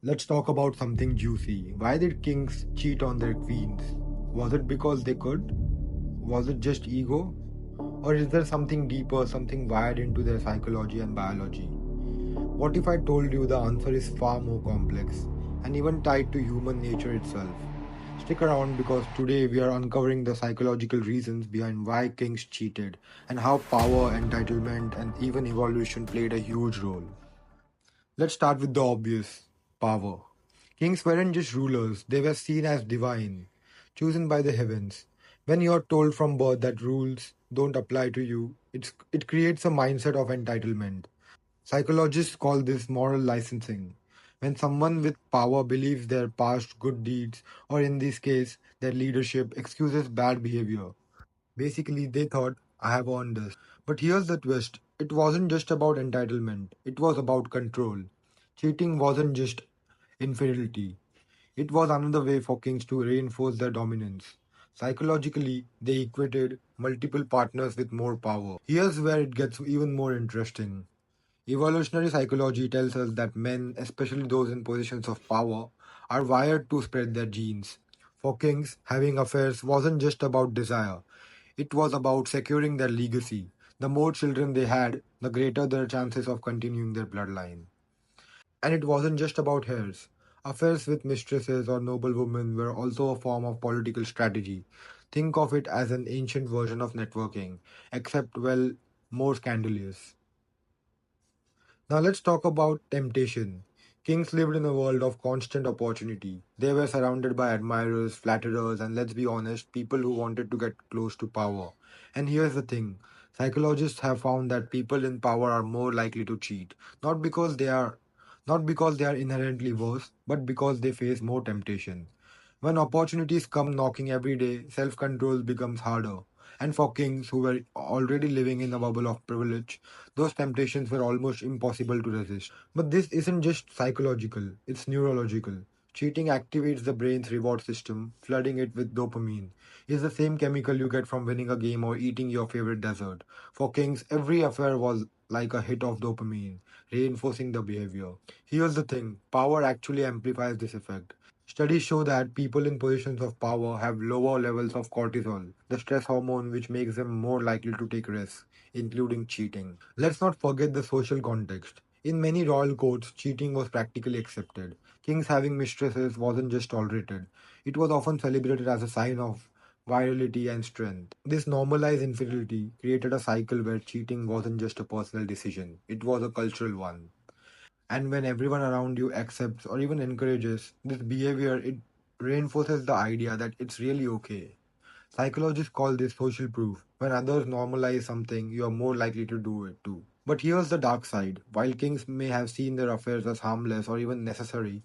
Let's talk about something juicy. Why did kings cheat on their queens? Was it because they could? Was it just ego? Or is there something deeper, something wired into their psychology and biology? What if I told you the answer is far more complex and even tied to human nature itself? Stick around because today we are uncovering the psychological reasons behind why kings cheated and how power, entitlement, and even evolution played a huge role. Let's start with the obvious power. Kings weren't just rulers, they were seen as divine, chosen by the heavens. When you are told from birth that rules don't apply to you, it creates a mindset of entitlement. Psychologists call this moral licensing. When someone with power believes their past good deeds, or in this case, their leadership, excuses bad behavior. Basically, they thought, I have earned this. But here's the twist, it wasn't just about entitlement, it was about control. Cheating wasn't just infidelity, it was another way for kings to reinforce their dominance. Psychologically, they equated multiple partners with more power. Here's where it gets even more interesting. Evolutionary psychology tells us that men, especially those in positions of power, are wired to spread their genes. For kings, having affairs wasn't just about desire, it was about securing their legacy. The more children they had, the greater their chances of continuing their bloodline. And it wasn't just about heirs. Affairs with mistresses or noblewomen were also a form of political strategy. Think of it as an ancient version of networking, except, well, more scandalous. Now let's talk about temptation. Kings lived in a world of constant opportunity. They were surrounded by admirers, flatterers, and let's be honest, people who wanted to get close to power. And here's the thing, psychologists have found that people in power are more likely to cheat, not because they are not because they are inherently worse, but because they face more temptation. When opportunities come knocking every day, self control becomes harder. And for kings who were already living in a bubble of privilege, those temptations were almost impossible to resist. But this isn't just psychological, it's neurological. Cheating activates the brain's reward system, flooding it with dopamine. It's the same chemical you get from winning a game or eating your favorite dessert. For kings, every affair was like a hit of dopamine, reinforcing the behavior. Here's the thing, power actually amplifies this effect. Studies show that people in positions of power have lower levels of cortisol, the stress hormone which makes them more likely to take risks, including cheating. Let's not forget the social context. In many royal courts, cheating was practically accepted. Kings having mistresses wasn't just tolerated, it was often celebrated as a sign of virility and strength. This normalized infidelity created a cycle where cheating wasn't just a personal decision, it was a cultural one. And when everyone around you accepts or even encourages this behavior, it reinforces the idea that it's really okay. Psychologists call this social proof. When others normalize something, you are more likely to do it too. But here's the dark side. While kings may have seen their affairs as harmless or even necessary,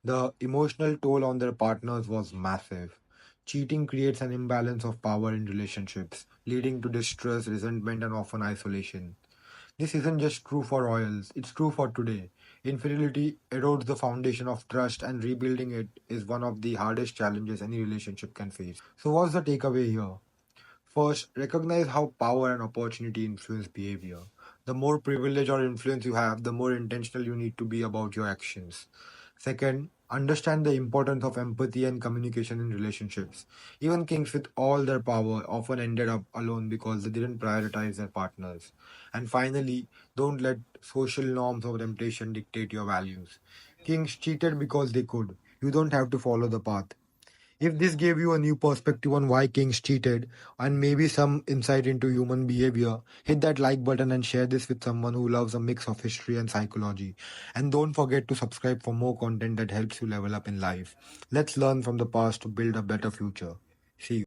the emotional toll on their partners was massive. Cheating creates an imbalance of power in relationships, leading to distrust, resentment, and often isolation. This isn't just true for royals, it's true for today. Infidelity erodes the foundation of trust, and rebuilding it is one of the hardest challenges any relationship can face. So, what's the takeaway here? First, recognize how power and opportunity influence behavior. The more privilege or influence you have, the more intentional you need to be about your actions. Second, understand the importance of empathy and communication in relationships. Even kings with all their power often ended up alone because they didn't prioritize their partners. And finally, don't let social norms or temptation dictate your values. Kings cheated because they could. You don't have to follow the path. If this gave you a new perspective on why kings cheated and maybe some insight into human behavior, hit that like button and share this with someone who loves a mix of history and psychology. And don't forget to subscribe for more content that helps you level up in life. Let's learn from the past to build a better future. See you.